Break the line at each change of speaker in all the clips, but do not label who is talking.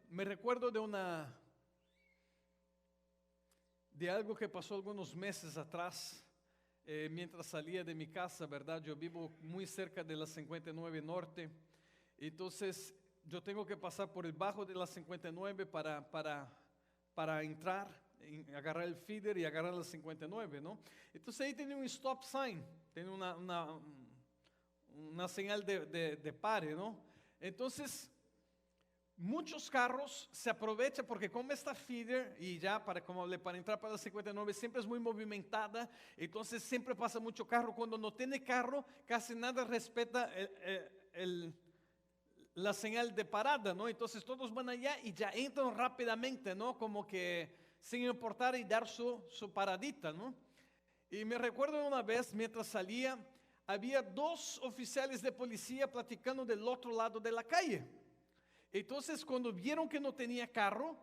me recuerdo de algo que pasó algunos meses atrás, mientras salía de mi casa, ¿verdad? Yo vivo muy cerca de la 59 Norte, entonces yo tengo que pasar por el bajo de la 59 para entrar, agarrar el feeder y agarrar la 59, ¿no? Entonces ahí tiene un stop sign, tiene una señal de pare, ¿no? Entonces muchos carros se aprovechan porque como esta feeder y ya para entrar para la 59 siempre es muy movimentada, entonces siempre pasa mucho carro. Cuando no tiene carro casi nada respeta la señal de parada, ¿no? Entonces todos van allá y ya entran rápidamente, ¿no? Como que sin importar y dar su paradita, ¿no? Y me recuerdo una vez mientras salía, había dos oficiales de policía platicando del otro lado de la calle. Entonces cuando vieron que no tenía carro,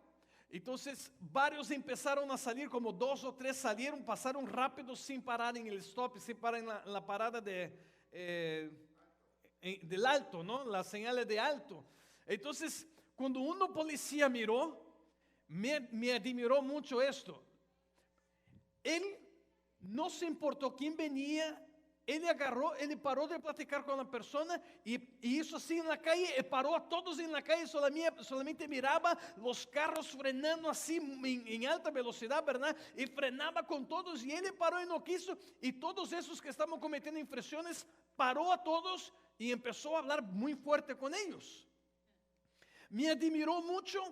entonces varios empezaron a salir, como 2 o 3 salieron, pasaron rápido sin parar en el stop, sin parar en la parada del alto, ¿no? Las señales de alto. Entonces cuando uno policía miró, me admiró mucho esto. Él no se importó quién venía. Él paró de platicar con la persona y hizo así en la calle, paró a todos en la calle, solamente miraba los carros frenando así en alta velocidad, ¿verdad? Y frenaba con todos y él paró y no quiso, y todos esos que estaban cometiendo infracciones, paró a todos y empezó a hablar muy fuerte con ellos. Me admiró mucho,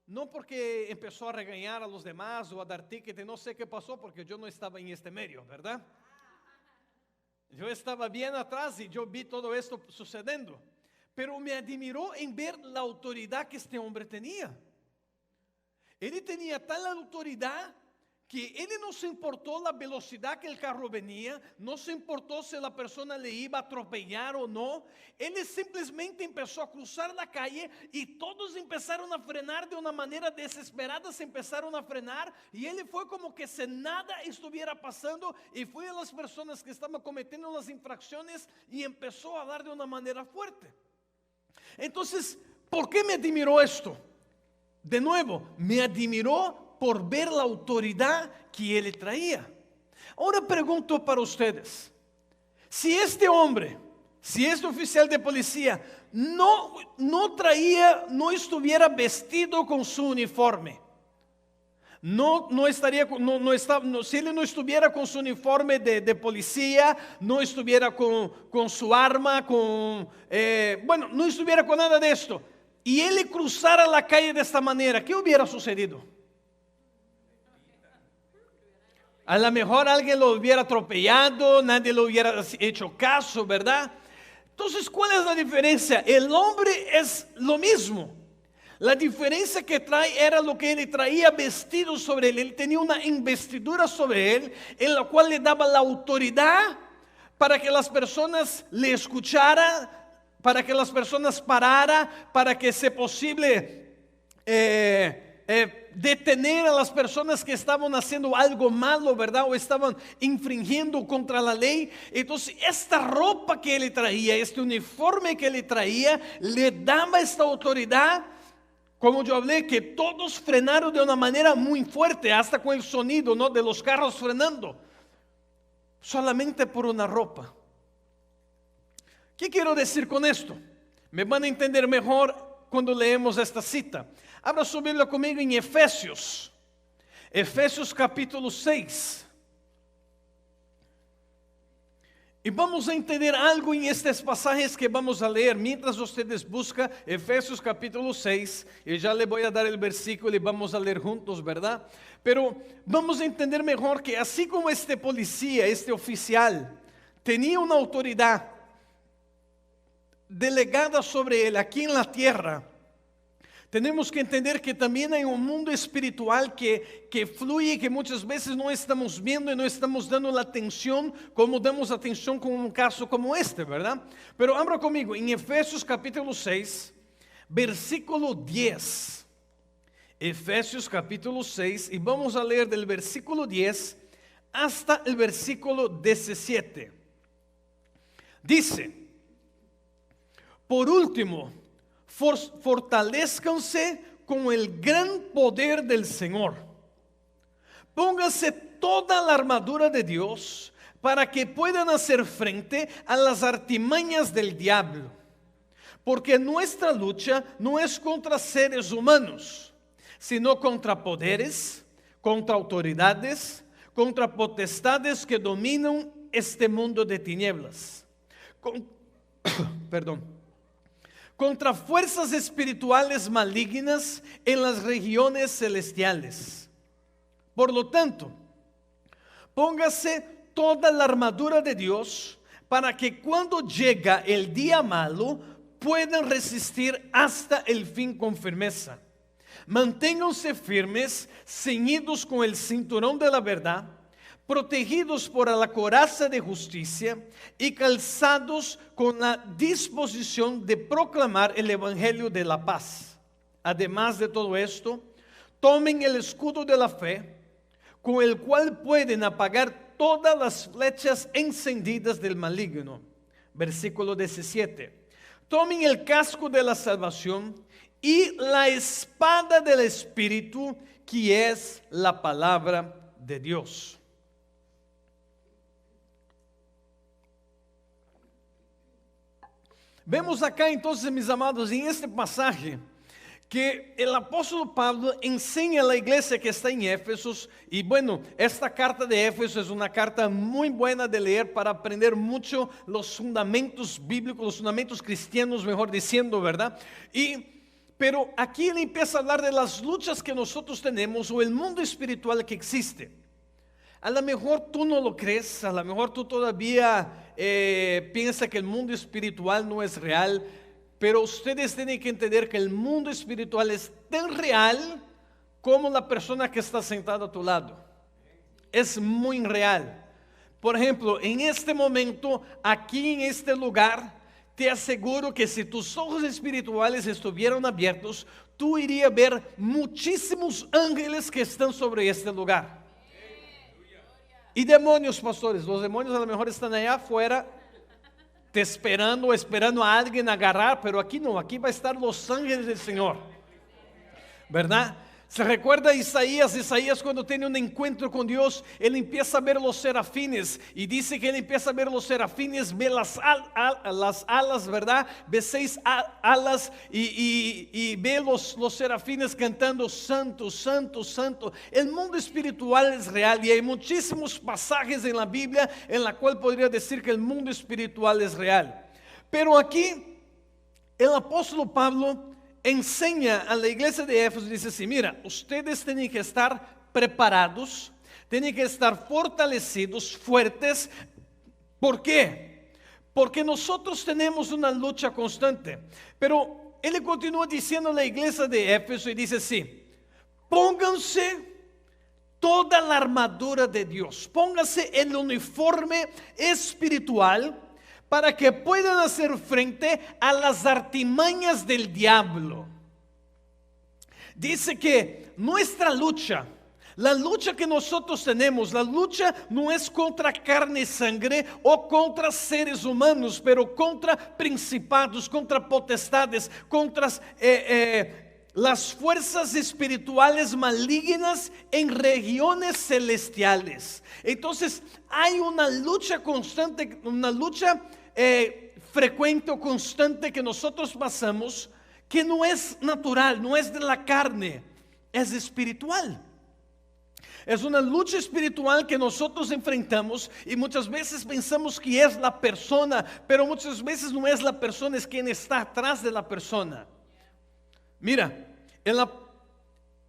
no porque empezó a regañar a los demás o a dar ticket, no sé qué pasó porque yo no estaba en este medio, ¿verdad? Yo estaba bien atrás y yo vi todo esto sucediendo, pero me admiró en ver la autoridad que este hombre tenía. Él tenía tal autoridad que él no se importó la velocidad que el carro venía, no se importó si la persona le iba a atropellar o no. Él simplemente empezó a cruzar la calle y todos empezaron a frenar de una manera desesperada, se empezaron a frenar y él fue como que si nada estuviera pasando y fue a las personas que estaban cometiendo las infracciones y empezó a hablar de una manera fuerte. Entonces, ¿por qué me admiró esto? De nuevo, me admiró por ver la autoridad que él traía. Ahora pregunto para ustedes, si este hombre, si este oficial de policía no estuviera vestido con su uniforme, si él no estuviera con su uniforme de policía, no estuviera con su arma, no estuviera con nada de esto, y él cruzara la calle de esta manera, ¿qué hubiera sucedido? A lo mejor alguien lo hubiera atropellado, nadie le hubiera hecho caso, ¿verdad? Entonces, ¿cuál es la diferencia? El hombre es lo mismo. La diferencia que trae era lo que él traía vestido sobre él. Él tenía una investidura sobre él, en la cual le daba la autoridad para que las personas le escucharan, para que las personas pararan, para que sea posible detener a las personas que estaban haciendo algo malo, ¿verdad? O estaban infringiendo contra la ley. Entonces esta ropa que él traía, este uniforme que él traía, le daba esta autoridad. Como yo hablé, que todos frenaron de una manera muy fuerte, hasta con el sonido, ¿no?, de los carros frenando, solamente por una ropa. ¿Qué quiero decir con esto? Me van a entender mejor cuando leemos esta cita. Abra su Biblia conmigo en Efesios capítulo 6. Y vamos a entender algo en estos pasajes que vamos a leer mientras ustedes buscan Efesios capítulo 6. Y ya le voy a dar el versículo y vamos a leer juntos, ¿verdad? Pero vamos a entender mejor que así como este policía, este oficial, tenía una autoridad delegada sobre él aquí en la tierra, tenemos que entender que también hay un mundo espiritual que fluye, que muchas veces no estamos viendo y no estamos dando la atención como damos atención con un caso como este, ¿verdad? Pero abra conmigo en Efesios capítulo 6, versículo 10. Efesios capítulo 6, y vamos a leer del versículo 10 hasta el versículo 17. Dice: por último, fortalezcanse con el gran poder del Señor. Pónganse toda la armadura de Dios para que puedan hacer frente a las artimañas del diablo. Porque nuestra lucha no es contra seres humanos, sino contra poderes, contra autoridades, contra potestades que dominan este mundo de tinieblas. Contra fuerzas espirituales malignas en las regiones celestiales. Por lo tanto, póngase toda la armadura de Dios para que cuando llega el día malo puedan resistir hasta el fin con firmeza. Manténganse firmes, ceñidos con el cinturón de la verdad, protegidos por la coraza de justicia y calzados con la disposición de proclamar el evangelio de la paz. Además de todo esto, tomen el escudo de la fe, con el cual pueden apagar todas las flechas encendidas del maligno. Versículo 17. Tomen el casco de la salvación y la espada del Espíritu, que es la palabra de Dios. Vemos acá entonces, mis amados, en este pasaje, que el apóstol Pablo enseña a la iglesia que está en Éfesos. Y bueno, esta carta de Éfesos es una carta muy buena de leer para aprender mucho los fundamentos bíblicos, los fundamentos cristianos, mejor diciendo, ¿verdad? Pero aquí él empieza a hablar de las luchas que nosotros tenemos o el mundo espiritual que existe. A lo mejor tú no lo crees, a lo mejor tú todavía piensas que el mundo espiritual no es real. Pero ustedes tienen que entender que el mundo espiritual es tan real como la persona que está sentada a tu lado. Es muy real. Por ejemplo, en este momento, aquí en este lugar, te aseguro que si tus ojos espirituales estuvieran abiertos, tú irías a ver muchísimos ángeles que están sobre este lugar. Y demonios, pastores, los demonios a lo mejor están allá afuera, te esperando a alguien agarrar, pero aquí no, aquí va a estar los ángeles del Señor, ¿verdad? ¿Se recuerda Isaías cuando tiene un encuentro con Dios, él empieza a ver los serafines y dice que él empieza a ver los serafines, ve las alas, ¿verdad? Ve 6 alas y ve los serafines cantando santo, santo, santo. El mundo espiritual es real y hay muchísimos pasajes en la Biblia en la cual podría decir que el mundo espiritual es real. Pero aquí el apóstol Pablo enseña a la iglesia de Éfeso y dice así: mira, ustedes tienen que estar preparados, tienen que estar fortalecidos, fuertes. ¿Por qué? Porque nosotros tenemos una lucha constante. Pero él continúa diciendo a la iglesia de Éfeso y dice así: pónganse toda la armadura de Dios, pónganse el uniforme espiritual para que puedan hacer frente a las artimañas del diablo. Dice que nuestra lucha, la lucha que nosotros tenemos, la lucha no es contra carne y sangre o contra seres humanos, pero contra principados, contra potestades, contra las fuerzas espirituales malignas en regiones celestiales. Entonces hay una lucha constante, una lucha frecuente o constante que nosotros pasamos, que no es natural, no es de la carne, es espiritual. Es una lucha espiritual que nosotros enfrentamos y muchas veces pensamos que es la persona, pero muchas veces no es la persona, es quien está atrás de la persona. Mira,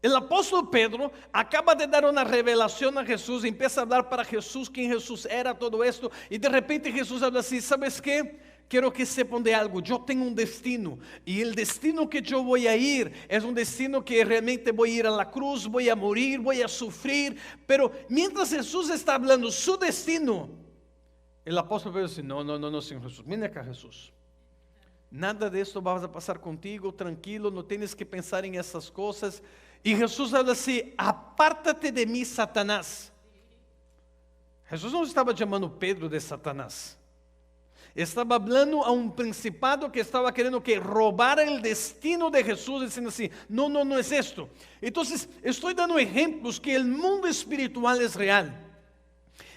el apóstol Pedro acaba de dar una revelación a Jesús, empieza a hablar para Jesús quién Jesús era, todo esto, y de repente Jesús habla así: ¿sabes qué? Quiero que sepan de algo, yo tengo un destino, y el destino que yo voy a ir es un destino que realmente voy a ir a la cruz, voy a morir, voy a sufrir. Pero mientras Jesús está hablando su destino, el apóstol Pedro dice: no, Señor Jesús, mira acá, Jesús. Nada de esto va a pasar contigo, tranquilo, no tienes que pensar en esas cosas. Y Jesús habla así: apártate de mí, Satanás. Jesús no estaba llamando Pedro de Satanás. Estaba hablando a un principado que estaba queriendo que robara el destino de Jesús, diciendo así, no, no, no es esto. Entonces, estoy dando ejemplos que el mundo espiritual es real.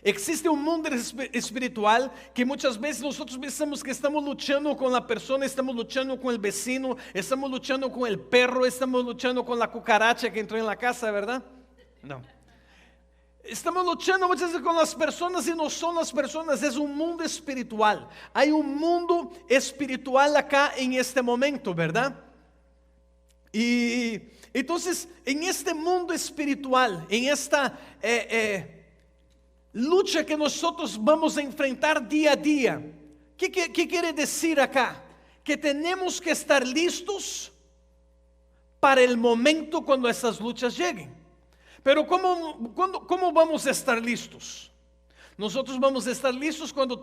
Existe un mundo espiritual que muchas veces nosotros pensamos que estamos luchando con la persona, estamos luchando con el vecino, estamos luchando con el perro, estamos luchando con la cucaracha que entró en la casa, ¿verdad? No. Estamos luchando muchas veces con las personas y no son las personas, es un mundo espiritual. Hay un mundo espiritual acá en este momento, ¿verdad? Y entonces, en este mundo espiritual, en esta lucha que nosotros vamos a enfrentar día a día, ¿qué quiere decir acá? Que tenemos que estar listos para el momento cuando esas luchas lleguen. Pero ¿cómo vamos a estar listos? Nosotros vamos a estar listos cuando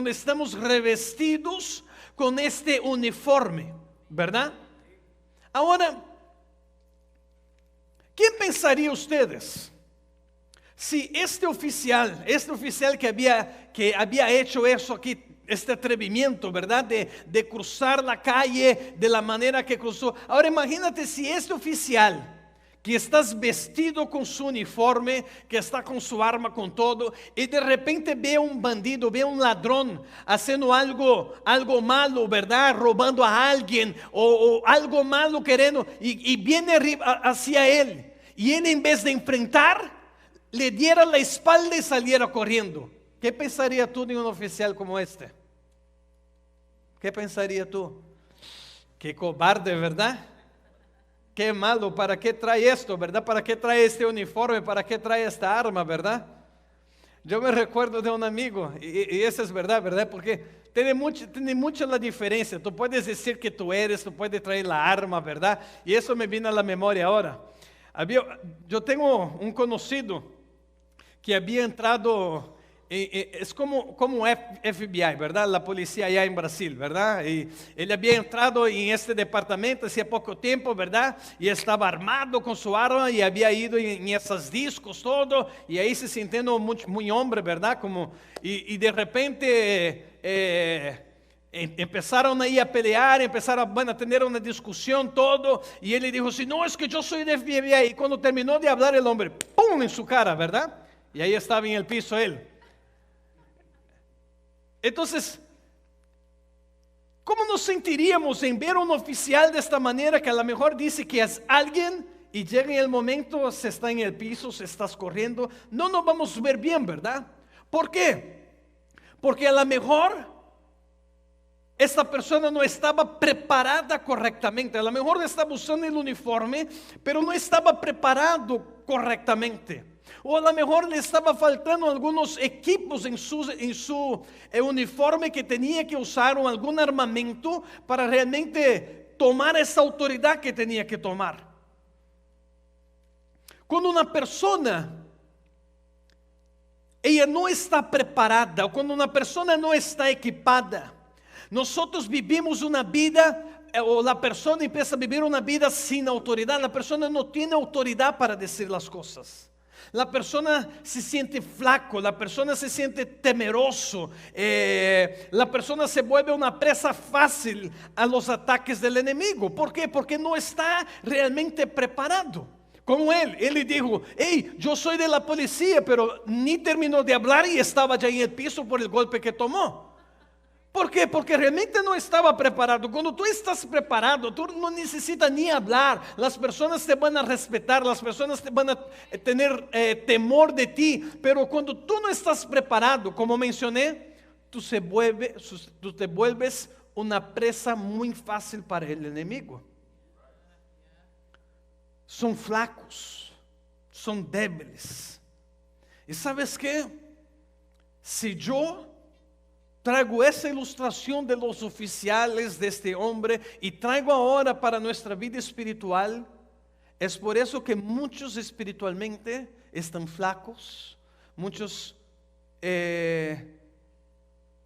estamos revestidos con este uniforme, ¿verdad? Ahora, ¿qué pensaría ustedes si este oficial que había hecho eso aquí, este atrevimiento, ¿verdad? De cruzar la calle de la manera que cruzó? Ahora imagínate si este oficial que estás vestido con su uniforme, que está con su arma, con todo, y de repente ve un bandido, ve un ladrón haciendo algo malo, ¿verdad? Robando a alguien o algo malo queriendo, y viene hacia él, y él en vez de enfrentar, le diera la espalda y saliera corriendo. ¿Qué pensaría tú de un oficial como este? ¿Qué pensaría tú? Qué cobarde, ¿verdad? Qué malo, ¿para qué trae esto, verdad? ¿Para qué trae este uniforme? ¿Para qué trae esta arma, verdad? Yo me recuerdo de un amigo, y eso es verdad, ¿verdad? Porque tiene mucha la diferencia. Tú puedes decir que tú puedes traer la arma, ¿verdad? Y eso me vino a la memoria ahora. Yo tengo un conocido que había entrado, es como FBI, ¿verdad? La policía allá en Brasil, ¿verdad? Y él había entrado en este departamento hacía poco tiempo, ¿verdad? Y estaba armado con su arma y había ido en esos discos, todo, y ahí se sintiendo muy hombre, ¿verdad? Y de repente empezaron ahí a pelear, empezaron a tener una discusión, todo, y él le dijo así, no, es que yo soy de FBI, y cuando terminó de hablar el hombre, ¡pum!, en su cara, ¿verdad? Y ahí estaba en el piso él. Entonces, ¿cómo nos sentiríamos en ver a un oficial de esta manera que a lo mejor dice que es alguien y llega en el momento, se está en el piso, se estás corriendo? No nos vamos a ver bien, ¿verdad? ¿Por qué? Porque a lo mejor esta persona no estaba preparada correctamente. A lo mejor estaba usando el uniforme, pero no estaba preparado correctamente. O a lo mejor le estaba faltando algunos equipos en su uniforme que tenía que usar, o algún armamento para realmente tomar esa autoridad que tenía que tomar. Cuando una persona, ella no está preparada, o cuando una persona no está equipada, nosotros vivimos una vida, o la persona empieza a vivir una vida sin autoridad. La persona no tiene autoridad para decir las cosas. La persona se siente flaco, la persona se siente temeroso, la persona se vuelve una presa fácil a los ataques del enemigo. ¿Por qué? Porque no está realmente preparado. Como él le dijo, hey, yo soy de la policía, pero ni terminó de hablar y estaba ya en el piso por el golpe que tomó. ¿Por qué? Porque realmente no estaba preparado. Cuando tú estás preparado, tú no necesitas ni hablar. Las personas te van a respetar, las personas te van a tener temor de ti. Pero cuando tú no estás preparado, como mencioné, tú te vuelves una presa muy fácil para el enemigo. Son flacos, son débiles. ¿Y sabes qué? Si yo traigo esa ilustración de los oficiales de este hombre y traigo ahora para nuestra vida espiritual, es por eso que muchos espiritualmente están flacos, muchos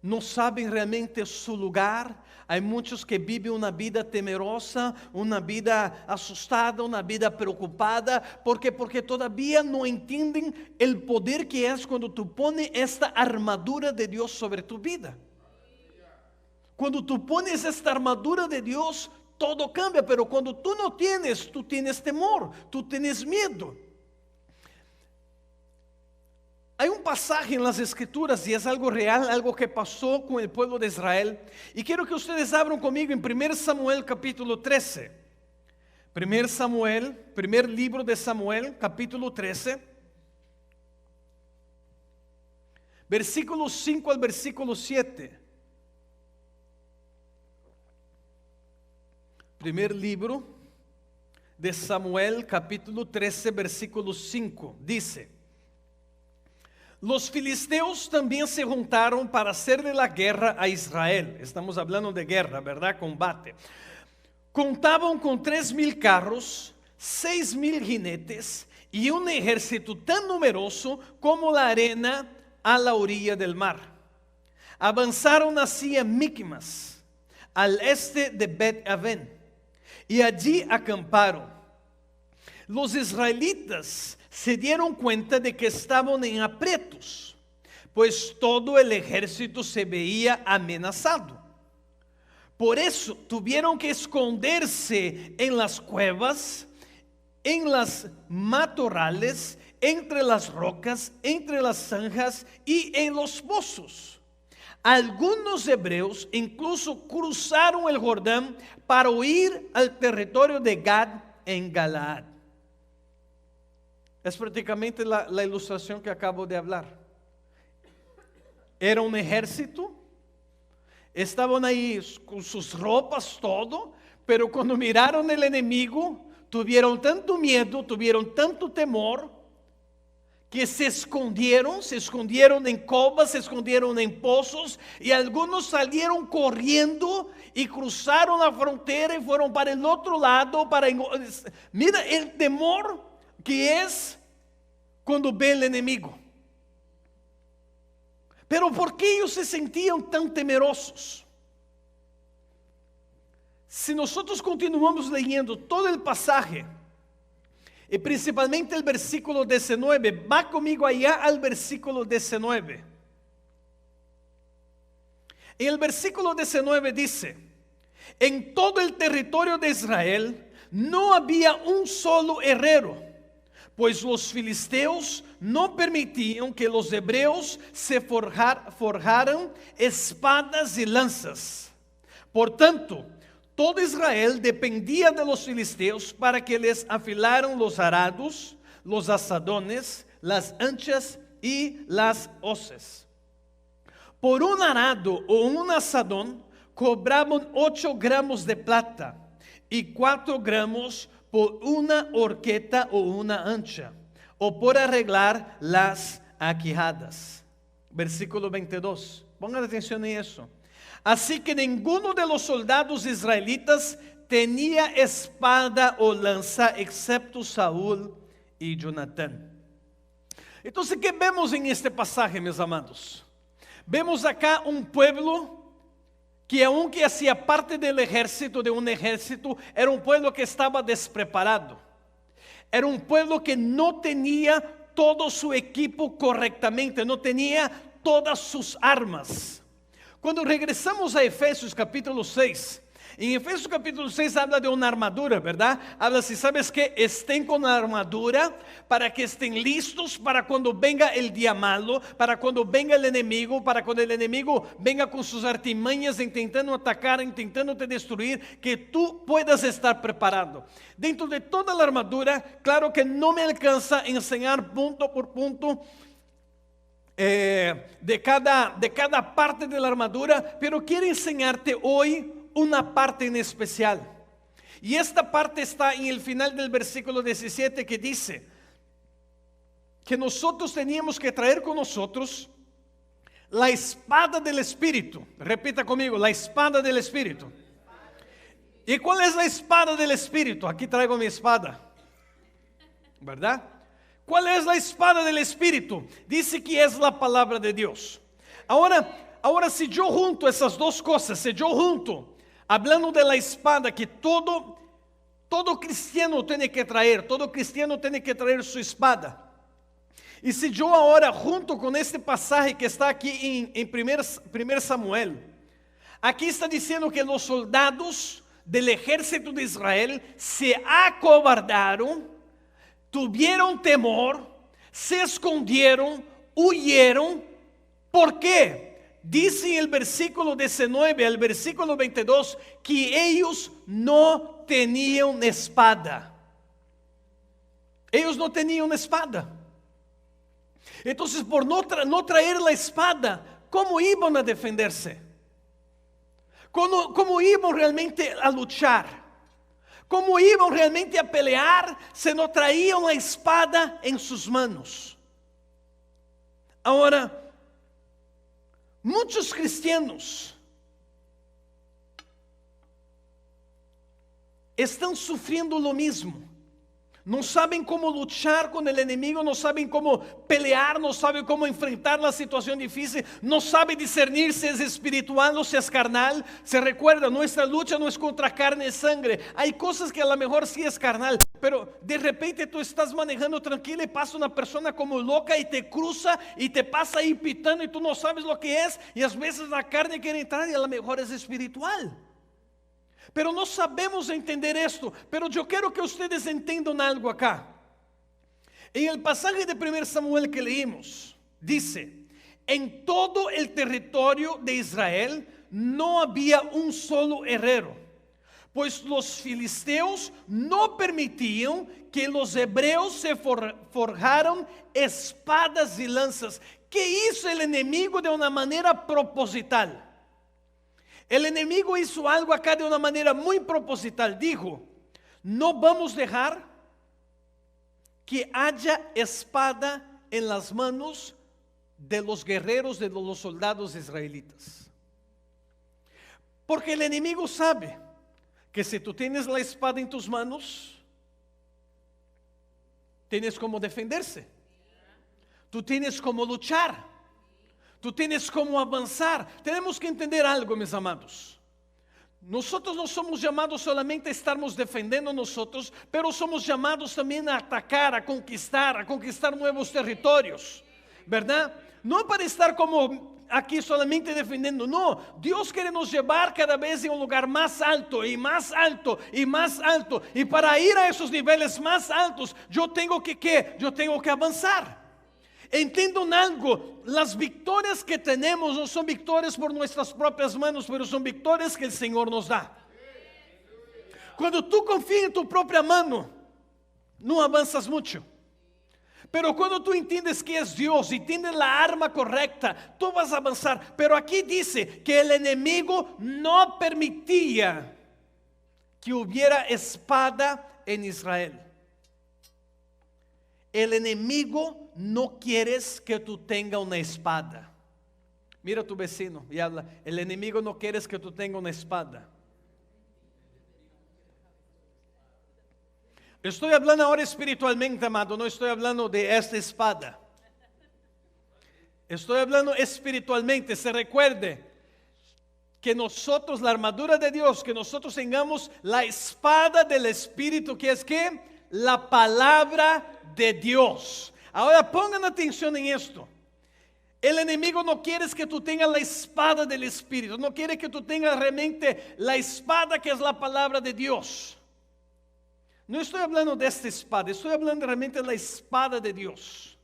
no saben realmente su lugar. Hay muchos que viven una vida temerosa, una vida asustada, una vida preocupada. ¿Por qué? Porque todavía no entienden el poder que es cuando tú pones esta armadura de Dios sobre tu vida. Cuando tú pones esta armadura de Dios, todo cambia, pero cuando tú tienes temor, tú tienes miedo. Hay un pasaje en las Escrituras y es algo real, algo que pasó con el pueblo de Israel. Y quiero que ustedes abran conmigo en 1 Samuel capítulo 13. 1 Samuel, primer libro de Samuel, capítulo 13. Versículo 5 al versículo 7. Primer libro de Samuel, capítulo 13, versículo 5. Dice: Los filisteos también se juntaron para hacerle la guerra a Israel. Estamos hablando de guerra, ¿verdad? Combate. Contaban con 3,000 carros, 6,000 jinetes y un ejército tan numeroso como la arena a la orilla del mar. Avanzaron hacia Micmas, al este de Bet-Aven, y allí acamparon. Los israelitas se dieron cuenta de que estaban en aprietos, pues todo el ejército se veía amenazado. Por eso tuvieron que esconderse en las cuevas, en las matorrales, entre las rocas, entre las zanjas y en los pozos. Algunos hebreos incluso cruzaron el Jordán para huir al territorio de Gad en Galaad. Es prácticamente la ilustración que acabo de hablar. Era un ejército, estaban ahí con sus ropas, todo, pero cuando miraron el enemigo, tuvieron tanto miedo, tuvieron tanto temor, que se escondieron en covas, se escondieron en pozos, y algunos salieron corriendo y cruzaron la frontera y fueron para el otro lado. Mira el temor que es cuando ve el enemigo. Pero ¿por qué ellos se sentían tan temerosos? Si nosotros continuamos leyendo todo el pasaje, y principalmente el versículo 19, va conmigo allá al versículo 19. En el versículo 19 dice: en todo el territorio de Israel no había un solo herrero, pues los filisteos no permitían que los hebreos se forjaran espadas y lanzas. Por tanto, todo Israel dependía de los filisteos para que les afilaran los arados, los asadones, las anchas y las hoces. Por un arado o un asadón cobraban 8 gramos de plata y 4 gramos por una horqueta o una ancha, o por arreglar las aquijadas. Versículo 22. Pongan atención en eso. Así que ninguno de los soldados israelitas tenía espada o lanza excepto Saúl y Jonatán. Entonces, ¿qué vemos en este pasaje, mis amados? Vemos acá un pueblo que, aunque hacía parte del ejército, de un ejército, era un pueblo que estaba despreparado. Era un pueblo que no tenía todo su equipo correctamente, no tenía todas sus armas. Cuando regresamos a Efesios capítulo 6, en Efesios capítulo 6 habla de una armadura, ¿verdad? Habla si sabes que estén con la armadura para que estén listos para cuando venga el día malo, para cuando venga el enemigo, para cuando el enemigo venga con sus artimañas intentando atacar, intentando te destruir, que tú puedas estar preparado. Dentro de toda la armadura, claro que no me alcanza enseñar punto por punto de cada parte de la armadura, pero quiero enseñarte hoy una parte en especial. Y esta parte está en el final del versículo 17, que dice que nosotros teníamos que traer con nosotros la espada del Espíritu. Repita conmigo: la espada del Espíritu. ¿Y cuál es la espada del Espíritu? Aquí traigo mi espada, ¿verdad? ¿Cuál es la espada del Espíritu? Dice que es la palabra de Dios. Ahora si yo junto esas dos cosas, si yo junto, hablando de la espada que todo cristiano tiene que traer, todo cristiano tiene que traer su espada. Y si yo ahora junto con este pasaje que está aquí en 1 Samuel, Aquí está diciendo que los soldados del ejército de Israel se acobardaron, tuvieron temor, se escondieron, huyeron. ¿Por qué? Dice en el versículo 19 al versículo 22 que ellos no tenían espada. Ellos no tenían espada. Entonces, por no traer la espada, ¿cómo iban a defenderse? ¿Cómo iban realmente a luchar? ¿Cómo iban realmente a pelear si no traían la espada en sus manos? Ahora, muchos cristianos están sufriendo lo mismo. No saben cómo luchar con el enemigo, no saben cómo pelear, no saben cómo enfrentar la situación difícil, no saben discernir si es espiritual o si es carnal. Se recuerda, nuestra lucha no es contra carne y sangre. Hay cosas que a lo mejor sí es carnal, pero de repente tú estás manejando tranquilo y pasa una persona como loca y te cruza y te pasa ahí pitando y tú no sabes lo que es, y a veces la carne quiere entrar y a lo mejor es espiritual. Pero no sabemos entender esto. Pero yo quiero que ustedes entiendan algo acá. En el pasaje de 1 Samuel que leímos, dice: en todo el territorio de Israel no había un solo herrero, pues los filisteos no permitían que los hebreos se forjaran espadas y lanzas. ¿Qué hizo el enemigo de una manera proposital? El enemigo hizo algo acá de una manera muy proposital. Dijo: no vamos a dejar que haya espada en las manos de los guerreros, de los soldados israelitas. Porque el enemigo sabe que si tú tienes la espada en tus manos, tienes cómo defenderse. Tú tienes cómo luchar. Tú tienes cómo avanzar. Tenemos que entender algo, mis amados. Nosotros no somos llamados solamente a estarnos defendiendo nosotros, pero somos llamados también a atacar, a conquistar nuevos territorios, ¿verdad? No para estar como aquí solamente defendiendo, no. Dios quiere nos llevar cada vez a un lugar más alto y más alto y más alto. Y para ir a esos niveles más altos, yo tengo que ¿qué? Yo tengo que avanzar. Entiendan algo, las victorias que tenemos no son victorias por nuestras propias manos, pero son victorias que el Señor nos da. Cuando tú confías en tu propia mano, no avanzas mucho. Pero cuando tú entiendes que es Dios y tienes la arma correcta, tú vas a avanzar. Pero aquí dice que el enemigo no permitía que hubiera espada en Israel. El enemigo no quiere que tú tengas una espada. Mira a tu vecino y habla: el enemigo no quiere que tú tengas una espada. Estoy hablando ahora espiritualmente, amado. No estoy hablando de esta espada. Estoy hablando espiritualmente. Se recuerde que nosotros, la armadura de Dios, que nosotros tengamos la espada del Espíritu, que es ¿qué? La palabra de Dios. Ahora pongan atención en esto. El enemigo no quiere que tú tengas la espada del Espíritu. No quiere que tú tengas realmente la espada que es la palabra de Dios. No estoy hablando de esta espada. Estoy hablando realmente de la espada de Dios.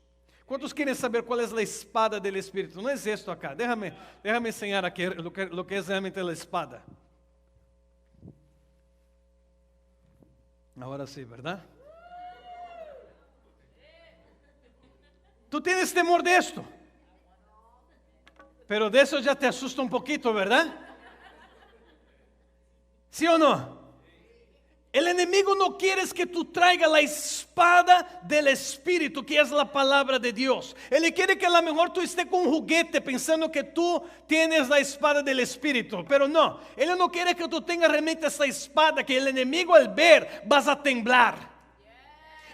¿Cuántos quieren saber cuál es la espada del Espíritu? No es esto acá. Déjame enseñar aquí lo que es realmente la espada. Ahora sí, ¿verdad? Tú tienes temor de esto, pero de eso ya te asusta un poquito, ¿verdad? ¿Sí o no? El enemigo no quiere que tú traigas la espada del Espíritu, que es la palabra de Dios. Él quiere que a lo mejor tú estés con un juguete pensando que tú tienes la espada del Espíritu, pero no. Él no quiere que tú tengas realmente esa espada, que el enemigo al ver vas a temblar.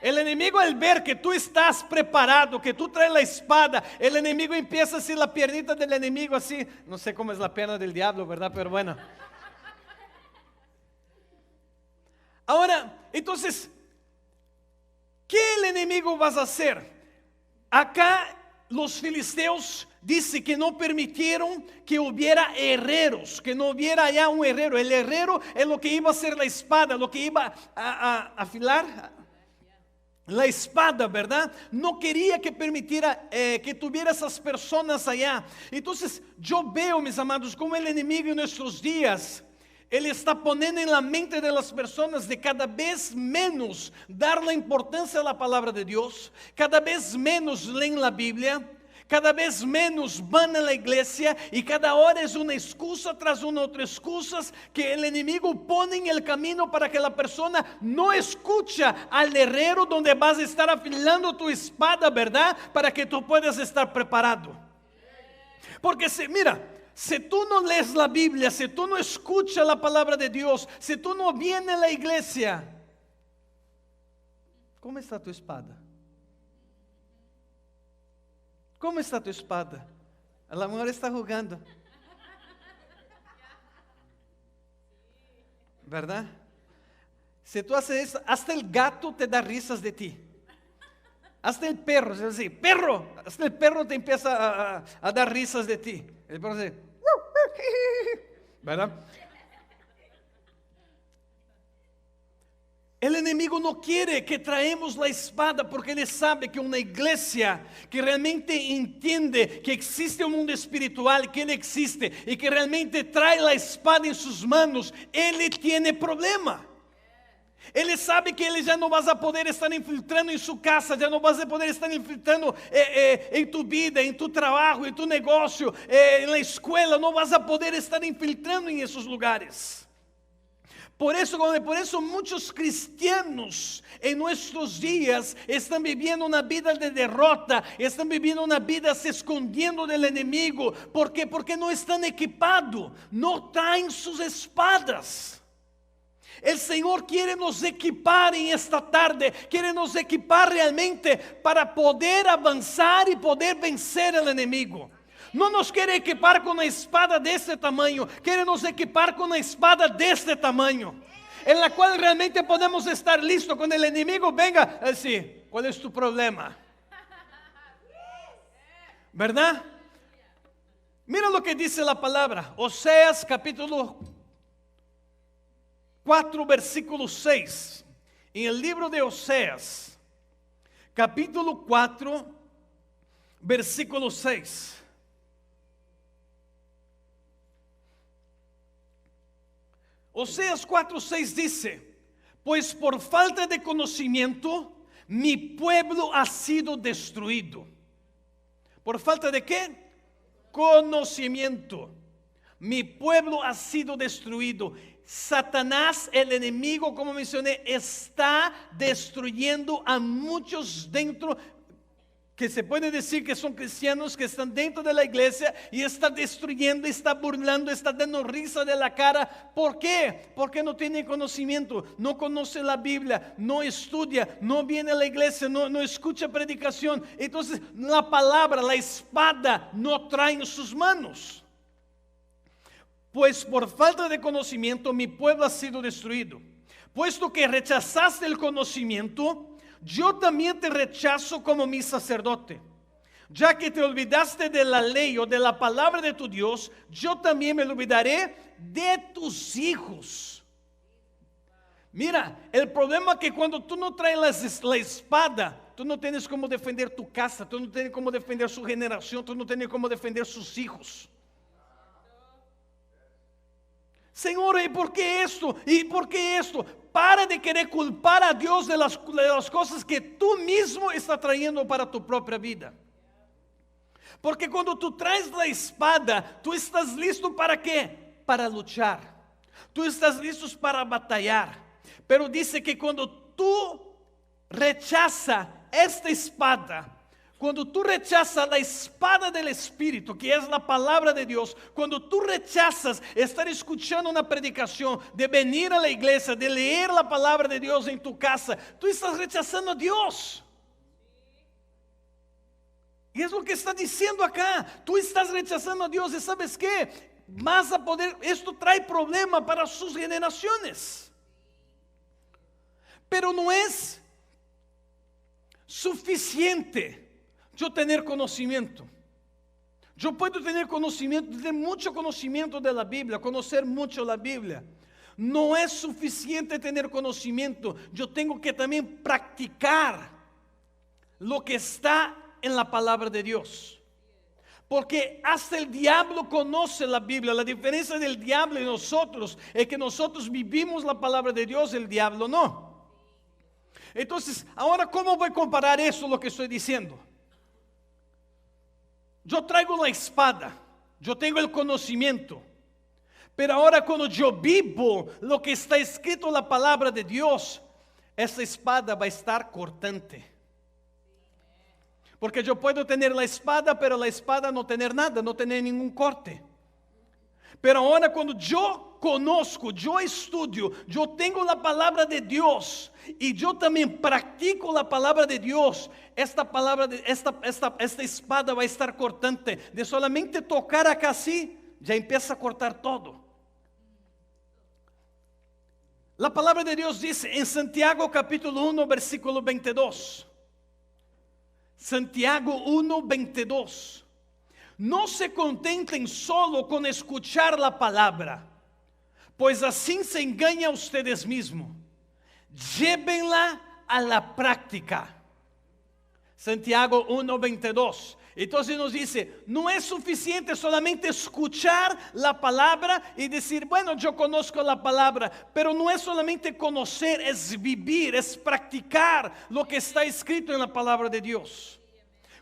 El enemigo al ver que tú estás preparado, que tú traes la espada, el enemigo empieza así, la piernita del enemigo así, no sé cómo es la pierna del diablo, ¿verdad? Pero bueno. Ahora, entonces, ¿qué el enemigo vas a hacer? Acá los filisteos dice que no permitieron que hubiera herreros, que no hubiera ya un herrero. El herrero es lo que iba a hacer la espada, lo que iba a afilar la espada, ¿verdad? No quería que permitiera que tuviera esas personas allá. Entonces yo veo, mis amados, como el enemigo en nuestros días, él está poniendo en la mente de las personas de cada vez menos dar la importancia a la palabra de Dios, cada vez menos leen la Biblia, cada vez menos van a la iglesia, y cada hora es una excusa tras una otra excusa que el enemigo pone en el camino para que la persona no escucha al herrero donde vas a estar afilando tu espada, ¿verdad? Para que tú puedas estar preparado. Porque si tú no lees la Biblia, si tú no escuchas la palabra de Dios, si tú no vienes a la iglesia, ¿cómo está tu espada? ¿Cómo está tu espada? A mujer está jugando. ¿Verdad? Si tú haces eso, hasta el gato te da risas de ti. Hasta el perro, se dice, perro, hasta el perro te empieza a dar risas de ti. El perro dice, ¿verdad? El enemigo no quiere que traemos la espada, porque él sabe que una iglesia que realmente entiende que existe un mundo espiritual, que él existe, y que realmente trae la espada en sus manos, él tiene problema. Él sabe que él ya no vas a poder estar infiltrando en su casa, ya no vas a poder estar infiltrando en tu vida, en tu trabajo, en tu negocio, en la escuela, no vas a poder estar infiltrando en esos lugares. Por eso muchos cristianos en nuestros días están viviendo una vida de derrota, están viviendo una vida se escondiendo del enemigo. ¿Por qué? Porque no están equipados, no traen sus espadas. El Señor quiere nos equipar en esta tarde, quiere nos equipar realmente para poder avanzar y poder vencer al enemigo. No nos quiere equipar con una espada de este tamaño, quiere nos equipar con una espada de este tamaño, en la cual realmente podemos estar listos cuando el enemigo venga a decir, ¿cuál es tu problema? ¿Verdad? Mira lo que dice la palabra, Oseas capítulo 4, versículo 6. En el libro de Oseas, capítulo 4, versículo 6. Oseas 4:6 dice, pues por falta de conocimiento mi pueblo ha sido destruido. ¿Por falta de qué? Conocimiento. Mi pueblo ha sido destruido. Satanás, el enemigo, como mencioné, está destruyendo a muchos dentro, que se puede decir que son cristianos que están dentro de la iglesia, y está destruyendo, está burlando, está dando risa de la cara. ¿Por qué? Porque no tiene conocimiento, no conoce la Biblia, no estudia, no viene a la iglesia, no escucha predicación. Entonces la palabra, la espada no trae en sus manos. Pues por falta de conocimiento mi pueblo ha sido destruido. Puesto que rechazaste el conocimiento, yo también te rechazo como mi sacerdote. Ya que te olvidaste de la ley o de la palabra de tu Dios, yo también me olvidaré de tus hijos. Mira, el problema es que cuando tú no traes la espada, tú no tienes cómo defender tu casa, tú no tienes cómo defender su generación, tú no tienes cómo defender sus hijos. Señor, ¿y por qué esto? ¿Y por qué esto? Para de querer culpar a Dios de las cosas que tú mismo estás trayendo para tu propia vida. Porque cuando tú traes la espada, tú estás listo para qué? Para luchar. Tú estás listo para batallar. Pero dice que cuando tú rechazas esta espada, cuando tú rechazas la espada del Espíritu, que es la palabra de Dios, cuando tú rechazas estar escuchando una predicación, de venir a la iglesia, de leer la palabra de Dios en tu casa, tú estás rechazando a Dios. Y es lo que está diciendo acá, tú estás rechazando a Dios. ¿Y sabes qué? Vas a poder, esto trae problema para sus generaciones. Pero no es suficiente yo tener conocimiento. Yo puedo tener conocimiento, tener mucho conocimiento de la Biblia, conocer mucho la Biblia. No es suficiente tener conocimiento. Yo tengo que también practicar lo que está en la palabra de Dios. Porque hasta el diablo conoce la Biblia. La diferencia del diablo y nosotros es que nosotros vivimos la palabra de Dios, el diablo no. Entonces, ahora, ¿cómo voy a comparar eso, lo que estoy diciendo? Yo traigo la espada, yo tengo el conocimiento, pero ahora cuando yo vivo lo que está escrito en la palabra de Dios, esa espada va a estar cortante. Porque yo puedo tener la espada, pero la espada no tener nada, no tener ningún corte. Pero ahora cuando yo conozco, yo estudio, yo tengo la palabra de Dios y yo también practico la palabra de Dios, esta espada va a estar cortante. De solamente tocar acá así, ya empieza a cortar todo. La palabra de Dios dice en Santiago capítulo 1 versículo 22. Santiago 1, 22. No se contenten solo con escuchar la palabra, pues así se engaña a ustedes mismos. Llévenla a la práctica. Santiago 1, 22. Entonces nos dice, no es suficiente solamente escuchar la palabra y decir, bueno, yo conozco la palabra, pero no es solamente conocer, es vivir, es practicar lo que está escrito en la palabra de Dios.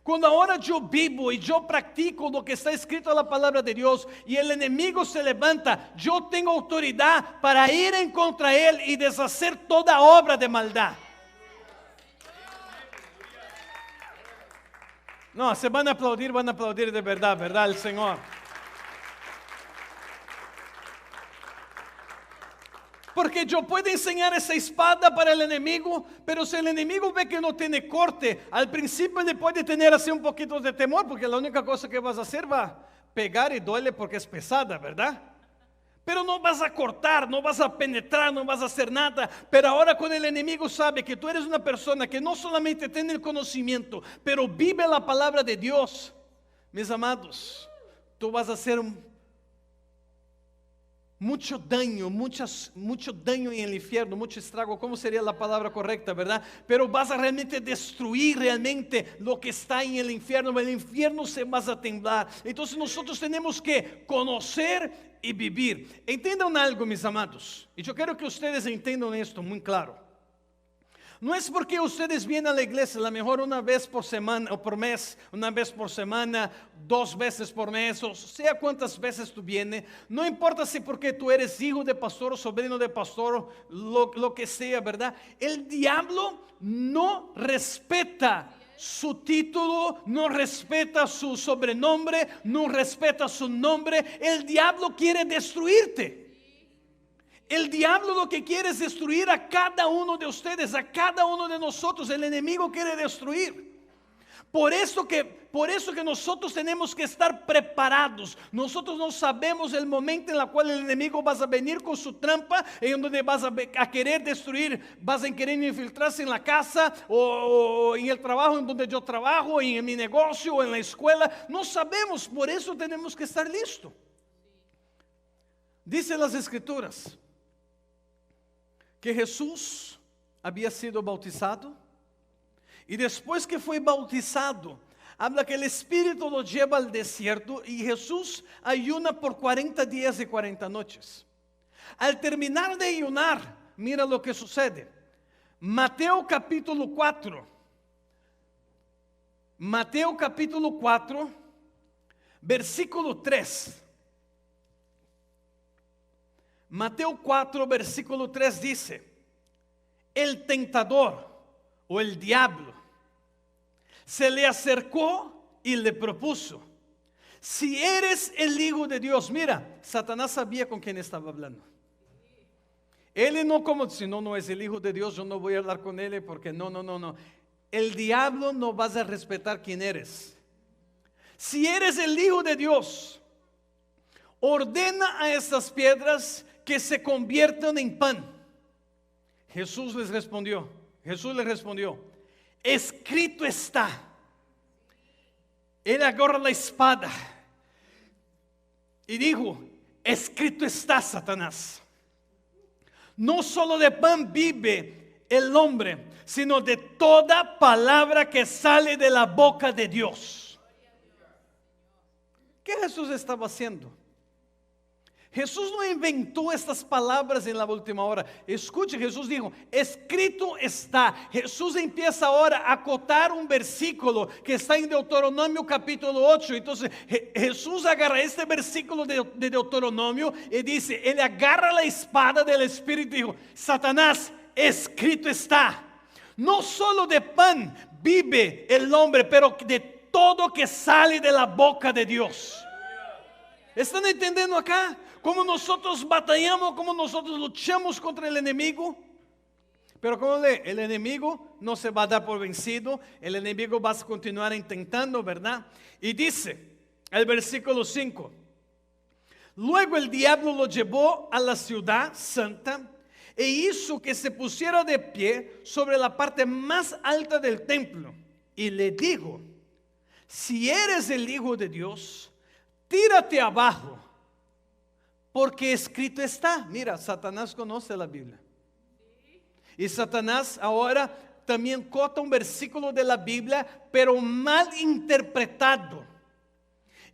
Cuando ahora yo vivo y yo practico lo que está escrito en la palabra de Dios y el enemigo se levanta, yo tengo autoridad para ir en contra de él y deshacer toda obra de maldad. No, se van a aplaudir de verdad, ¿verdad? El Señor. Porque yo puedo enseñar esa espada para el enemigo, pero si el enemigo ve que no tiene corte, al principio le puede tener así un poquito de temor, porque la única cosa que vas a hacer va a pegar y duele porque es pesada, ¿verdad? Pero no vas a cortar, no vas a penetrar, no vas a hacer nada. Pero ahora cuando el enemigo sabe que tú eres una persona que no solamente tiene el conocimiento, pero vive la palabra de Dios, mis amados, tú vas a hacer mucho daño en el infierno, mucho estrago. ¿Cómo sería la palabra correcta, verdad? Pero vas a realmente destruir realmente lo que está en el infierno se va a temblar. Entonces nosotros tenemos que conocer y vivir. Entiendan algo, mis amados, y yo quiero que ustedes entiendan esto muy claro. No es porque ustedes vienen a la iglesia a lo mejor una vez por semana o por mes, una vez por semana, 2 veces por mes, o sea cuántas veces tú vienes. No importa si porque tú eres hijo de pastor o sobrino de pastor, lo que sea, ¿verdad? El diablo no respeta su título, no respeta su sobrenombre, no respeta su nombre. El diablo quiere destruirte. El diablo lo que quiere es destruir a cada uno de ustedes, a cada uno de nosotros. El enemigo quiere destruir. Por eso que nosotros tenemos que estar preparados. Nosotros no sabemos el momento en el cual el enemigo va a venir con su trampa, en donde vas a querer destruir, vas a querer infiltrarse en la casa o en el trabajo en donde yo trabajo, en mi negocio o en la escuela. No sabemos, por eso tenemos que estar listos. Dice las Escrituras que Jesús había sido bautizado y después que fue bautizado, habla que el Espíritu lo lleva al desierto y Jesús ayuna por 40 días y 40 noches. Al terminar de ayunar, mira lo que sucede. Mateo capítulo 4, versículo 3. Mateo 4, versículo 3 dice, el tentador o el diablo se le acercó y le propuso, si eres el Hijo de Dios. Mira, Satanás sabía con quién estaba hablando. Él no como, si no es el Hijo de Dios, yo no voy a hablar con él porque no. El diablo no vas a respetar quién eres. Si eres el Hijo de Dios, ordena a estas piedras que se conviertan en pan. Jesús le respondió, escrito está, Él agarra la espada y dijo, escrito está, Satanás. No solo de pan vive el hombre, sino de toda palabra que sale de la boca de Dios. ¿Qué Jesús estaba haciendo? Jesús no inventó estas palabras en la última hora. Escuche, Jesús dijo, escrito está. Jesús empieza ahora a acotar un versículo que está en Deuteronomio capítulo 8. Entonces Jesús agarra este versículo de Deuteronomio y dice, él agarra la espada del Espíritu y dijo, Satanás, escrito está. No solo de pan vive el hombre, pero de todo que sale de la boca de Dios. ¿Están entendiendo acá? Cómo nosotros batallamos, cómo nosotros luchamos contra el enemigo. Pero como el enemigo no se va a dar por vencido. El enemigo va a continuar intentando, ¿verdad? Y dice el versículo 5. Luego el diablo lo llevó a la ciudad santa e hizo que se pusiera de pie sobre la parte más alta del templo. Y le dijo, si eres el Hijo de Dios, tírate abajo, porque escrito está. Mira, Satanás conoce la Biblia. Y Satanás ahora también cota un versículo de la Biblia, pero mal interpretado.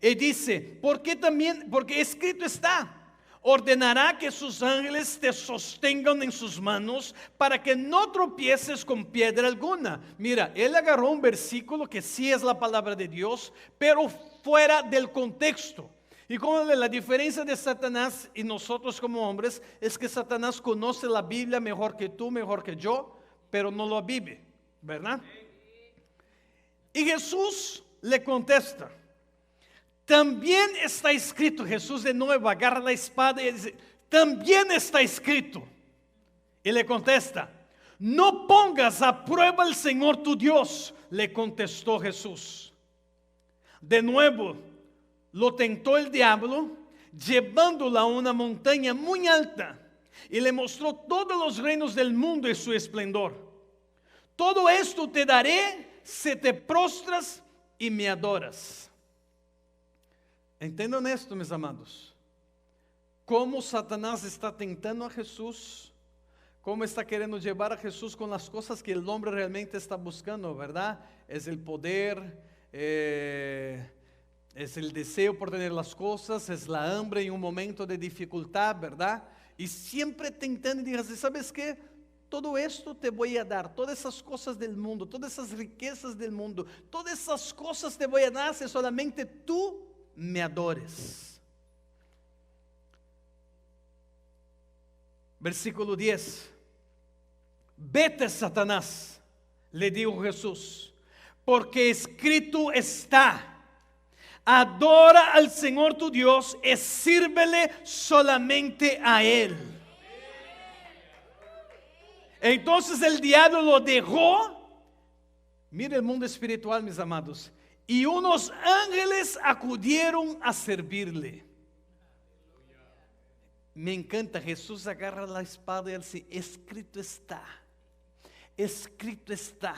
Y dice, porque escrito está, ordenará que sus ángeles te sostengan en sus manos para que no tropieces con piedra alguna. Mira, él agarró un versículo que sí es la palabra de Dios, pero fuera del contexto. Y como la diferencia de Satanás y nosotros como hombres es que Satanás conoce la Biblia mejor que tú, mejor que yo, pero no lo vive, ¿verdad? Y Jesús le contesta, también está escrito. Jesús de nuevo agarra la espada y dice, también está escrito. Y le contesta, no pongas a prueba al Señor tu Dios, le contestó Jesús. De nuevo lo tentó el diablo, llevándolo a una montaña muy alta, y le mostró todos los reinos del mundo y su esplendor. Todo esto te daré si te prostras y me adoras. Entiendan esto, mis amados. Cómo Satanás está tentando a Jesús, cómo está queriendo llevar a Jesús con las cosas que el hombre realmente está buscando, ¿verdad? Es el poder, es el deseo por tener las cosas, es la hambre en un momento de dificultad, ¿verdad? Y siempre tentando y dice, ¿sabes qué? Todo esto te voy a dar, todas esas cosas del mundo, todas esas riquezas del mundo, todas esas cosas te voy a dar si solamente tú me adores. Versículo 10. Vete, Satanás, le dijo Jesús, porque escrito está, adora al Señor tu Dios y sírvele solamente a Él. Entonces el diablo lo dejó. Mira el mundo espiritual, mis amados. Y unos ángeles acudieron a servirle. Me encanta, Jesús agarra la espada y él dice, escrito está. Escrito está.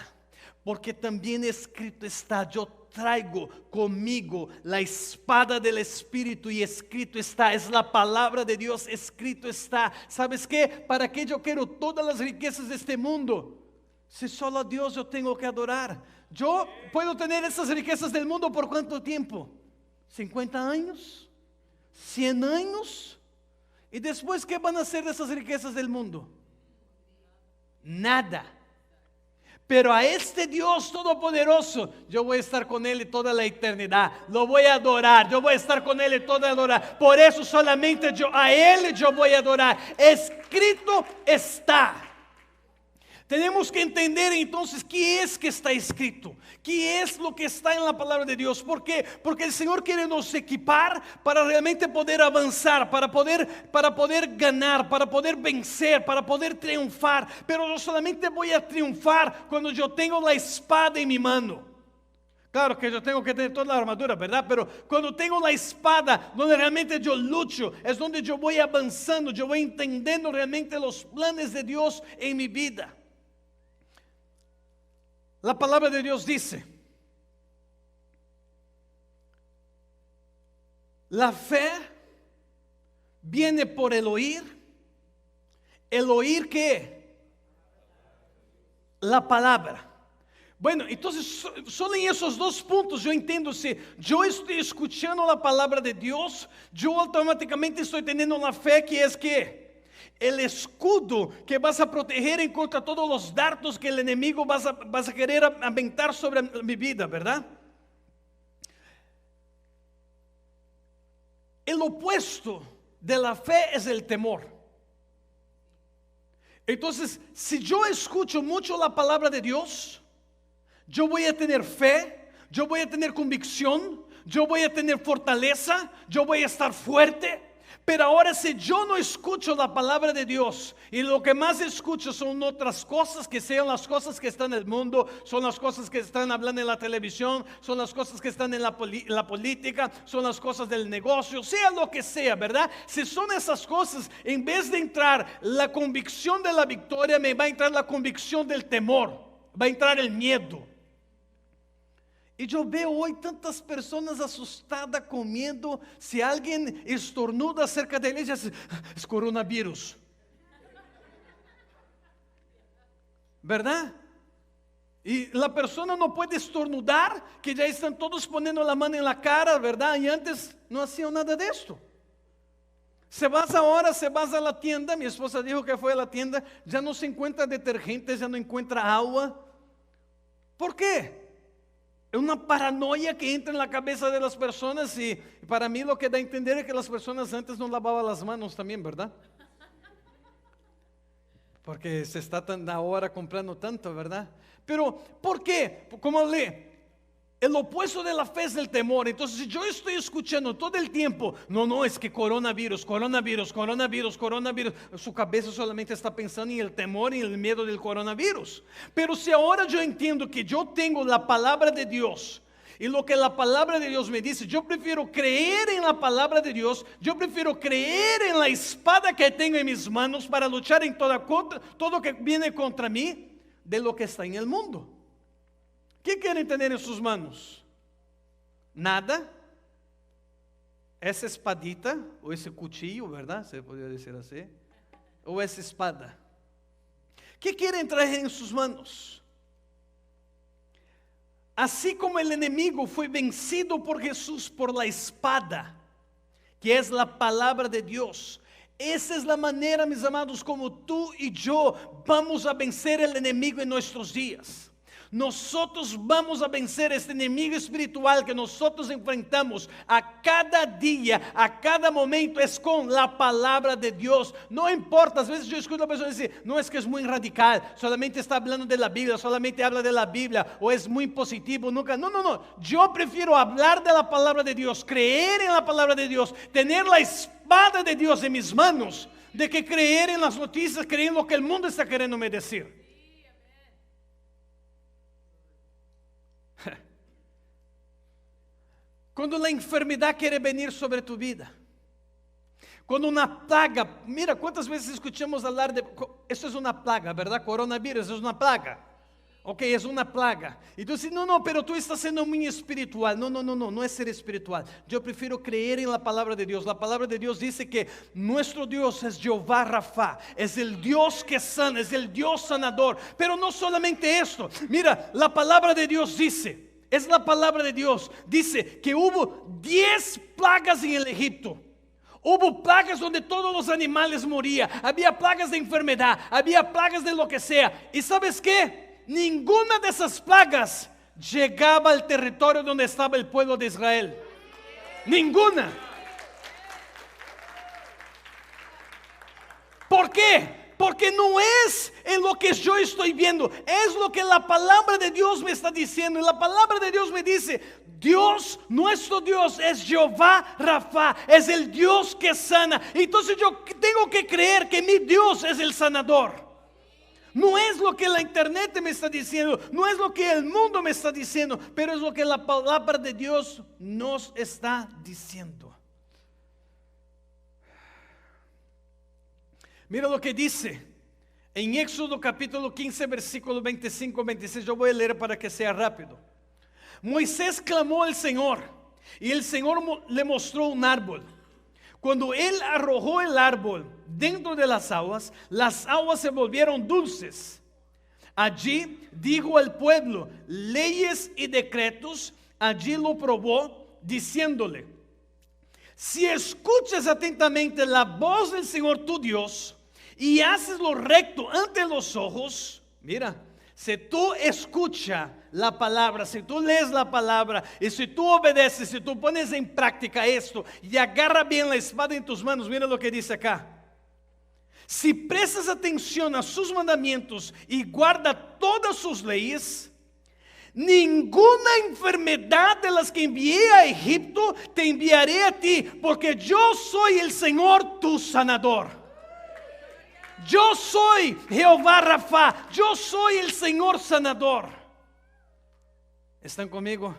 Porque también escrito está, yo traigo conmigo la espada del Espíritu y escrito está, es la palabra de Dios, escrito está. ¿Sabes qué? ¿Para qué yo quiero todas las riquezas de este mundo? Si solo a Dios yo tengo que adorar. Yo puedo tener esas riquezas del mundo por ¿cuánto tiempo? ¿50 años? ¿100 años? ¿Y después qué van a hacer de esas riquezas del mundo? Nada. Pero a este Dios todopoderoso, yo voy a estar con Él toda la eternidad. Lo voy a adorar, yo voy a estar con Él toda la adorar. Por eso solamente a Él yo voy a adorar. Escrito está. Tenemos que entender entonces qué es que está escrito, qué es lo que está en la palabra de Dios. ¿Por qué? Porque el Señor quiere nos equipar para realmente poder avanzar, para poder ganar, para poder vencer, para poder triunfar. Pero yo solamente voy a triunfar cuando yo tengo la espada en mi mano. Claro que yo tengo que tener toda la armadura, ¿verdad? Pero cuando tengo la espada, donde realmente yo lucho, es donde yo voy avanzando, yo voy entendiendo realmente los planes de Dios en mi vida. La palabra de Dios dice, La fe viene por el oír. ¿El oír qué? La palabra. Bueno, entonces solo en esos dos puntos yo entiendo, si yo estoy escuchando la palabra de Dios, yo automáticamente estoy teniendo la fe que es que el escudo que vas a proteger en contra todos los dardos que el enemigo vas a querer aventar sobre mi vida, ¿verdad? El opuesto de la fe es el temor. Entonces, si yo escucho mucho la palabra de Dios, yo voy a tener fe, yo voy a tener convicción, yo voy a tener fortaleza, yo voy a estar fuerte. Pero ahora si yo no escucho la palabra de Dios y lo que más escucho son otras cosas, que sean las cosas que están en el mundo, son las cosas que están hablando en la televisión, son las cosas que están en la política, son las cosas del negocio, sea lo que sea, ¿verdad? Si son esas cosas, en vez de entrar la convicción de la victoria, me va a entrar la convicción del temor, va a entrar el miedo. Y yo veo hoy tantas personas asustadas con miedo. Si alguien estornuda cerca de ellas, es coronavirus, ¿verdad? Y la persona no puede estornudar, que ya están todos poniendo la mano en la cara, ¿verdad? Y antes no hacían nada de esto. Se vas a la tienda, mi esposa dijo que fue a la tienda, ya no se encuentra detergente, ya no encuentra agua. ¿Por qué? Es una paranoia que entra en la cabeza de las personas y para mí lo que da a entender es que las personas antes no lavaban las manos también, ¿verdad? Porque se está ahora comprando tanto, ¿verdad? Pero, ¿por qué? Como lee, el opuesto de la fe es el temor. Entonces, si yo estoy escuchando todo el tiempo, no, es que coronavirus, su cabeza solamente está pensando en el temor y el miedo del coronavirus. Pero si ahora yo entiendo que yo tengo la palabra de Dios y lo que la palabra de Dios me dice, yo prefiero creer en la palabra de Dios, yo prefiero creer en la espada que tengo en mis manos para luchar en todo que viene contra mí, de lo que está en el mundo. ¿Qué quieren tener en sus manos? Nada. Esa espadita, o ese cuchillo, ¿verdad? Se podría decir así. O esa espada. ¿Qué quieren traer en sus manos? Así como el enemigo fue vencido por Jesús por la espada, que es la palabra de Dios. Esa es la manera, mis amados, como tú y yo vamos a vencer el enemigo en nuestros días. Nosotros vamos a vencer este enemigo espiritual que nosotros enfrentamos a cada día, a cada momento, es con la palabra de Dios. No importa, às vezes yo escucho a una persona decir, no, es que es muy radical, solamente está hablando de la Biblia, solamente habla de la Biblia, o es muy positivo, nunca. No, yo prefiero hablar de la palabra de Dios, creer en la palabra de Dios, tener la espada de Dios en mis manos, de que creer en las noticias, creer en lo que el mundo está queriendo me decir. Cuando la enfermedad quiere venir sobre tu vida, cuando una plaga, mira cuántas veces escuchamos hablar de, esto es una plaga, ¿verdad? Coronavirus es una plaga, ok, es una plaga. Y tú dices, no, pero tú estás siendo muy espiritual. No es ser espiritual. Yo prefiero creer en la palabra de Dios. La palabra de Dios dice que nuestro Dios es Jehová Rafa, es el Dios que sana, es el Dios sanador. Pero no solamente esto, mira, la palabra de Dios dice, es la palabra de Dios, dice que hubo 10 plagas en el Egipto. Hubo plagas donde todos los animales morían. Había plagas de enfermedad, había plagas de lo que sea. ¿Y sabes qué? Ninguna de esas plagas llegaba al territorio donde estaba el pueblo de Israel. Ninguna. ¿Por qué? Porque no es en lo que yo estoy viendo, es lo que la palabra de Dios me está diciendo. Y la palabra de Dios me dice, Dios, nuestro Dios es Jehová Rafa, es el Dios que sana. Entonces yo tengo que creer que mi Dios es el sanador. No es lo que la internet me está diciendo, no es lo que el mundo me está diciendo, pero es lo que la palabra de Dios nos está diciendo. Mira lo que dice en Éxodo capítulo 15, versículo 25, 26. Yo voy a leer para que sea rápido. Moisés clamó al Señor Y el Señor le mostró un árbol. Cuando él arrojó el árbol dentro de las aguas se volvieron dulces. Allí dijo al pueblo leyes y decretos. Allí lo probó, diciéndole: si escuchas atentamente la voz del Señor tu Dios y haces lo recto ante los ojos, mira, si tú escuchas la palabra, si tú lees la palabra y si tú obedeces, si tú pones en práctica esto y agarra bien la espada en tus manos, mira lo que dice acá. Si prestas atención a sus mandamientos y guarda todas sus leyes, ninguna enfermedad de las que envié a Egipto te enviaré a ti, porque yo soy el Señor tu sanador. Yo soy Jehová Rafa, yo soy el Señor sanador. ¿Están conmigo?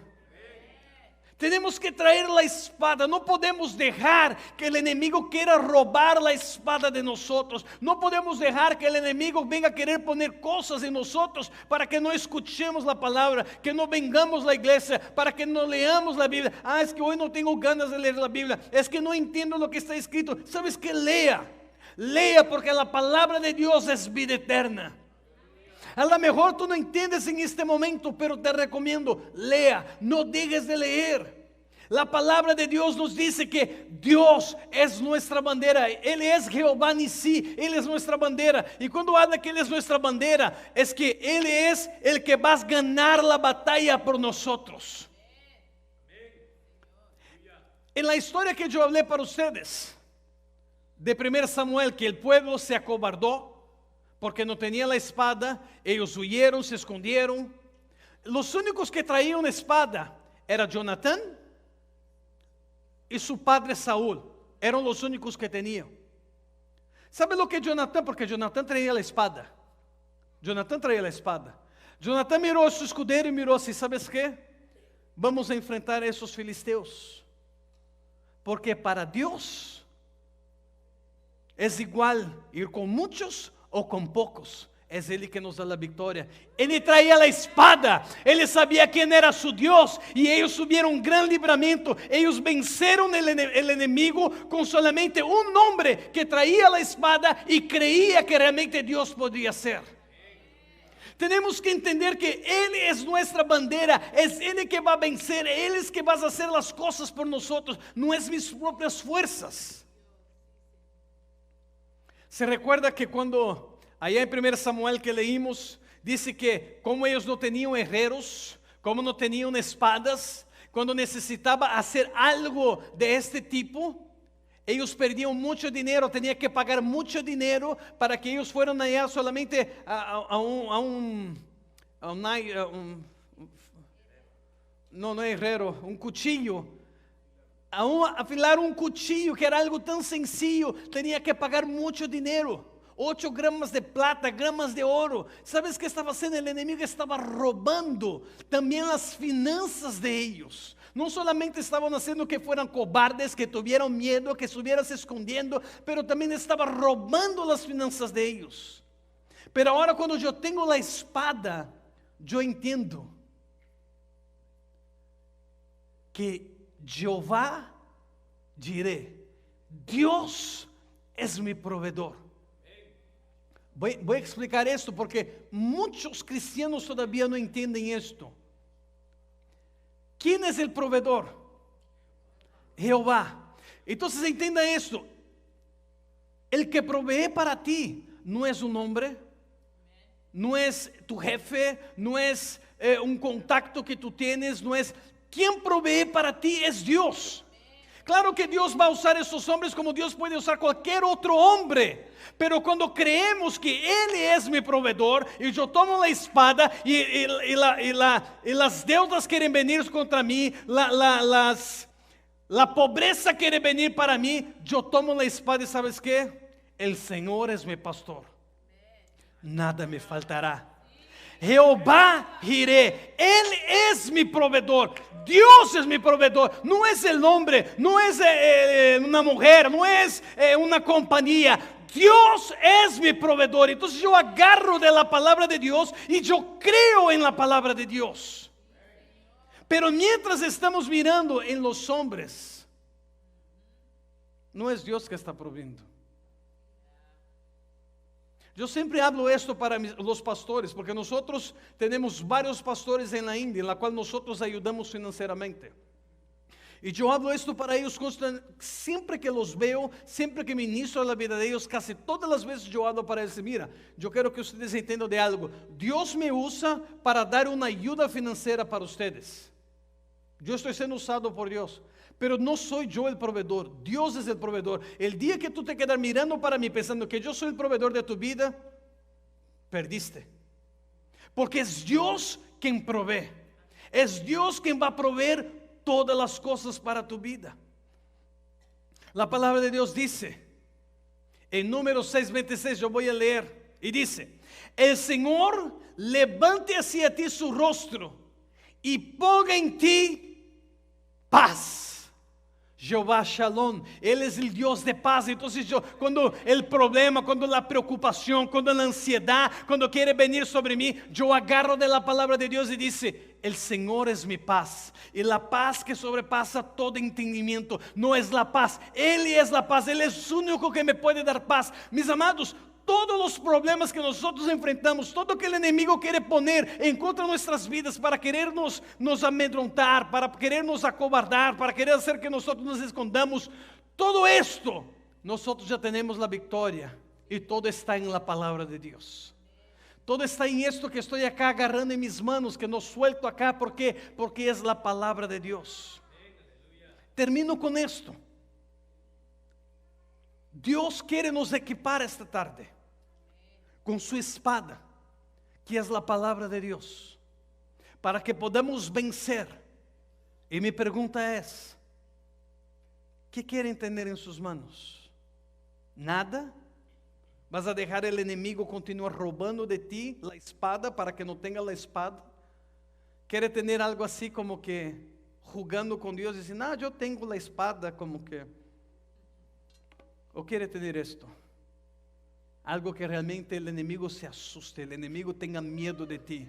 Tenemos que traer la espada. No podemos dejar que el enemigo quiera robar la espada de nosotros. No podemos dejar que el enemigo venga a querer poner cosas en nosotros para que no escuchemos la palabra, que no vengamos a la iglesia, para que no leamos la Biblia. Es que hoy no tengo ganas de leer la Biblia, es que no entiendo lo que está escrito. ¿Sabes qué? Lea, porque la palabra de Dios es vida eterna. A lo mejor tú no entiendes en este momento, pero te recomiendo, lea, no dejes de leer. La palabra de Dios nos dice que Dios es nuestra bandera. Él es Jehová Nisí, Él es nuestra bandera. Y cuando habla que Él es nuestra bandera, es que Él es el que va a ganar la batalla por nosotros. En la historia que yo hablé para ustedes, de 1 Samuel, que el pueblo se acobardó, porque no tenía la espada, ellos huyeron, se escondieron. Los únicos que traían espada era Jonatán y su padre Saúl. Eran los únicos que tenían. ¿Sabe lo que Jonatán? Porque Jonatán traía la espada. Jonatán miró a su escudero y miró así: ¿sabes qué? Vamos a enfrentar a esos filisteos. Porque para Dios es igual ir con muchos o con pocos, es Él que nos da la victoria. Él traía la espada, Él sabía quién era su Dios, y ellos tuvieron un gran libramiento. Ellos vencieron el enemigo con solamente un hombre que traía la espada y creía que realmente Dios podía hacer. Tenemos que entender que Él es nuestra bandera, es Él que va a vencer, Él es que va a hacer las cosas por nosotros, no es mis propias fuerzas. Se recuerda que cuando allá en 1 Samuel que leímos, dice que como ellos no tenían herreros, como no tenían espadas, cuando necesitaba hacer algo de este tipo, ellos perdían mucho dinero, tenían que pagar mucho dinero para que ellos fueran allá solamente no herrero, un cuchillo. Afilar un cuchillo, que era algo tan sencillo, tenía que pagar mucho dinero. 8 gramas de plata, gramas de oro. ¿Sabes qué estaba haciendo? El enemigo estaba robando también las finanzas de ellos. No solamente estaban haciendo que fueran cobardes, que tuvieran miedo, que estuvieran se escondiendo, pero también estaba robando las finanzas de ellos. Pero ahora cuando yo tengo la espada, yo entiendo que Jehová diré, Dios es mi proveedor. Voy a explicar esto porque muchos cristianos todavía no entienden esto. ¿Quién es el proveedor? Jehová. Entonces entienda esto. El que provee para ti no es un hombre, no es tu jefe, no es un contacto que tú tienes, no es... Quien provee para ti es Dios. Claro que Dios va a usar a esos hombres como Dios puede usar cualquier otro hombre. Pero cuando creemos que Él es mi proveedor y yo tomo la espada y las deudas quieren venir contra mí, la pobreza quiere venir para mí, yo tomo la espada y ¿sabes qué? El Señor es mi pastor. Nada me faltará. Jehová Jireh, Él es mi proveedor. Dios es mi proveedor. No es el hombre, no es una mujer, no es una compañía. Dios es mi proveedor. Entonces yo agarro de la palabra de Dios y yo creo en la palabra de Dios. Pero mientras estamos mirando en los hombres, no es Dios que está proveyendo. Yo siempre hablo esto para los pastores, porque nosotros tenemos varios pastores en la India, en la cual nosotros ayudamos financieramente. Y yo hablo esto para ellos siempre que los veo, siempre que ministro a la vida de ellos, casi todas las veces yo hablo para ellos. Mira, yo quiero que ustedes entiendan de algo. Dios me usa para dar una ayuda financiera para ustedes. Yo estoy siendo usado por Dios. Pero no soy yo el proveedor, Dios es el proveedor. El día que tú te quedas mirando para mí pensando que yo soy el proveedor de tu vida, perdiste. Porque es Dios quien provee. Es Dios quien va a proveer todas las cosas para tu vida. La palabra de Dios dice, en Números 6:26, yo voy a leer, y dice: el Señor levante hacia ti su rostro y ponga en ti paz. Jehová Shalom, Él es el Dios de paz. Entonces cuando el problema, cuando la preocupación, cuando la ansiedad, cuando quiere venir sobre mí, yo agarro de la palabra de Dios y dice: el Señor es mi paz. Y la paz que sobrepasa todo entendimiento. No es la paz, Él es la paz. Él es el único que me puede dar paz. Mis amados, todos los problemas que nosotros enfrentamos, todo que el enemigo quiere poner en contra de nuestras vidas para querernos amedrontar, para querernos acobardar, para querer hacer que nosotros nos escondamos, todo esto, nosotros ya tenemos la victoria y todo está en la palabra de Dios. Todo está en esto que estoy acá agarrando en mis manos, que no suelto acá, porque es la palabra de Dios. Termino con esto. Dios quiere nos equipar esta tarde con su espada, que es la palabra de Dios, para que podamos vencer. Y mi pregunta es: ¿qué quieren tener en sus manos? ¿Nada? ¿Vas a dejar el enemigo continuar robando de ti la espada para que no tenga la espada? ¿Quiere tener algo así como que jugando con Dios y decir: no, yo tengo la espada como que? ¿O quiere tener esto? Algo que realmente el enemigo se asuste, el enemigo tenga miedo de ti.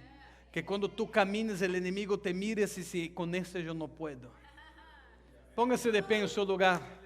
Que cuando tú camines el enemigo te mire y dice: con este yo no puedo. Póngase de pie en su lugar.